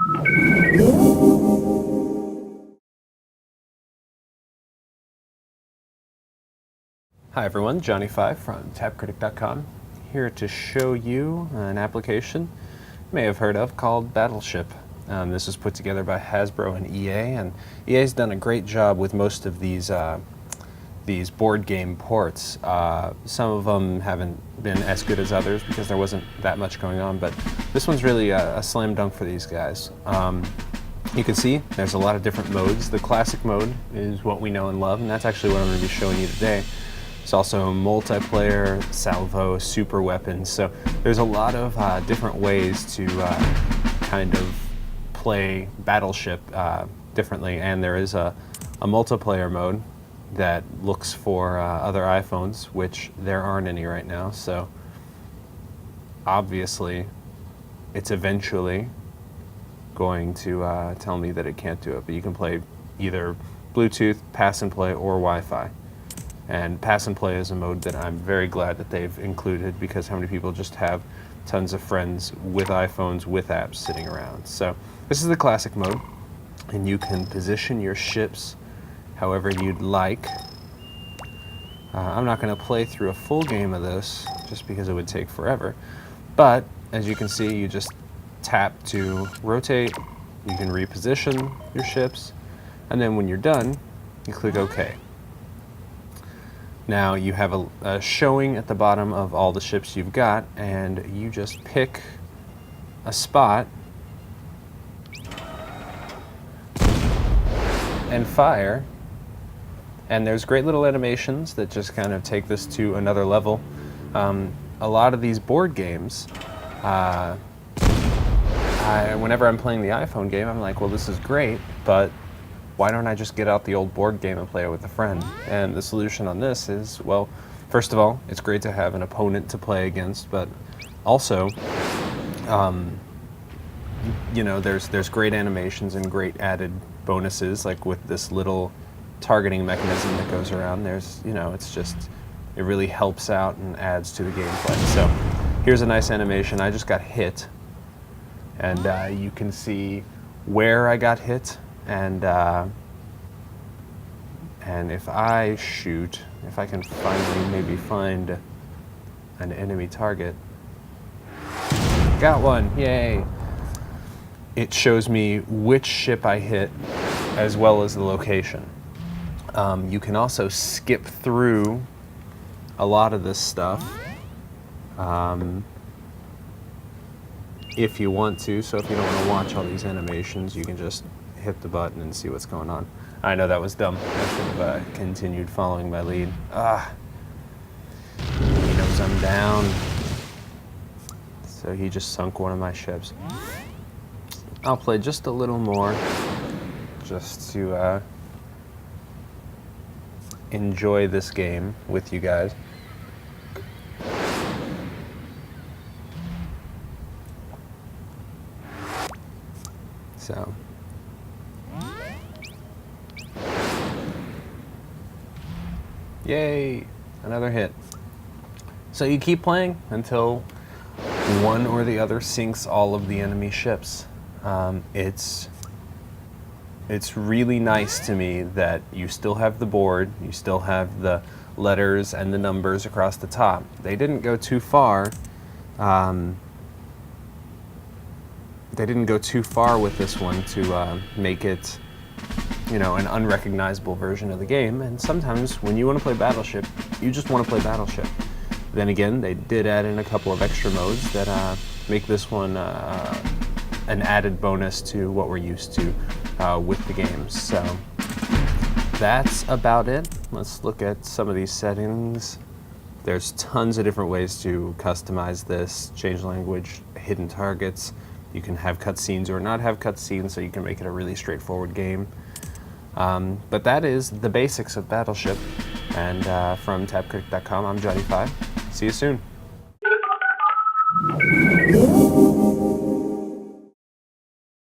Hi everyone, Johnny5 from TapCritic.com, here to show you an application you may have heard of called Battleship. This was put together by Hasbro and EA, and EA's done a great job with most of these board game ports. Some of them haven't been as good as others because there wasn't that much going on, but this one's really a slam dunk for these guys. You can see there's a lot of different modes. The classic mode is what we know and love, and that's actually what I'm going to be showing you today. There's also multiplayer, salvo, super weapons, so there's a lot of different ways to kind of play Battleship differently, and there is a multiplayer mode that looks for other iPhones, which there aren't any right now, so obviously it's eventually going to tell me that it can't do it, but you can play either Bluetooth, pass and play, or Wi-Fi. And pass and play is a mode that I'm very glad that they've included, because how many people just have tons of friends with iPhones with apps sitting around. So this is the classic mode, and you can position your ships however you'd like. I'm not going to play through a full game of this just because it would take forever, but as you can see, you just tap to rotate, you can reposition your ships, and then when you're done, you click OK. Now you have a showing at the bottom of all the ships you've got, and you just pick a spot and fire, and there's great little animations that just kind of take this to another level. A lot of these board games, whenever I'm playing the iPhone game, I'm like, well, this is great, but why don't I just get out the old board game and play it with a friend? And the solution on this is, well, first of all, it's great to have an opponent to play against, but also, you know, there's great animations and great added bonuses, like with this little targeting mechanism that goes around. There's, you know, it's just, it really helps out and adds to the gameplay. So here's a nice animation. I just got hit, and you can see where I got hit. And if I shoot, if I can finally maybe find an enemy target. Got one, yay! It shows me which ship I hit as well as the location. You can also skip through a lot of this stuff if you want to. So if you don't want to watch all these animations, you can just hit the button and see what's going on. I know that was dumb. I should have continued following my lead. He knows I'm down. So he just sunk one of my ships. I'll play just a little more, just to enjoy this game with you guys. So. Yay, another hit. So you keep playing until one or the other sinks all of the enemy ships. It's really nice to me that you still have the board, you still have the letters and the numbers across the top. They didn't go too far. They didn't go too far with this one to make it, you know, an unrecognizable version of the game. And sometimes when you want to play Battleship, you just want to play Battleship. Then again, they did add in a couple of extra modes that make this one an added bonus to what we're used to with the games. So that's about it. Let's look at some of these settings. There's tons of different ways to customize this. Change language, hidden targets. You can have cutscenes or not have cutscenes, so you can make it a really straightforward game. But that is the basics of Battleship. And from TapCritic.com, I'm Johnny5. See you soon.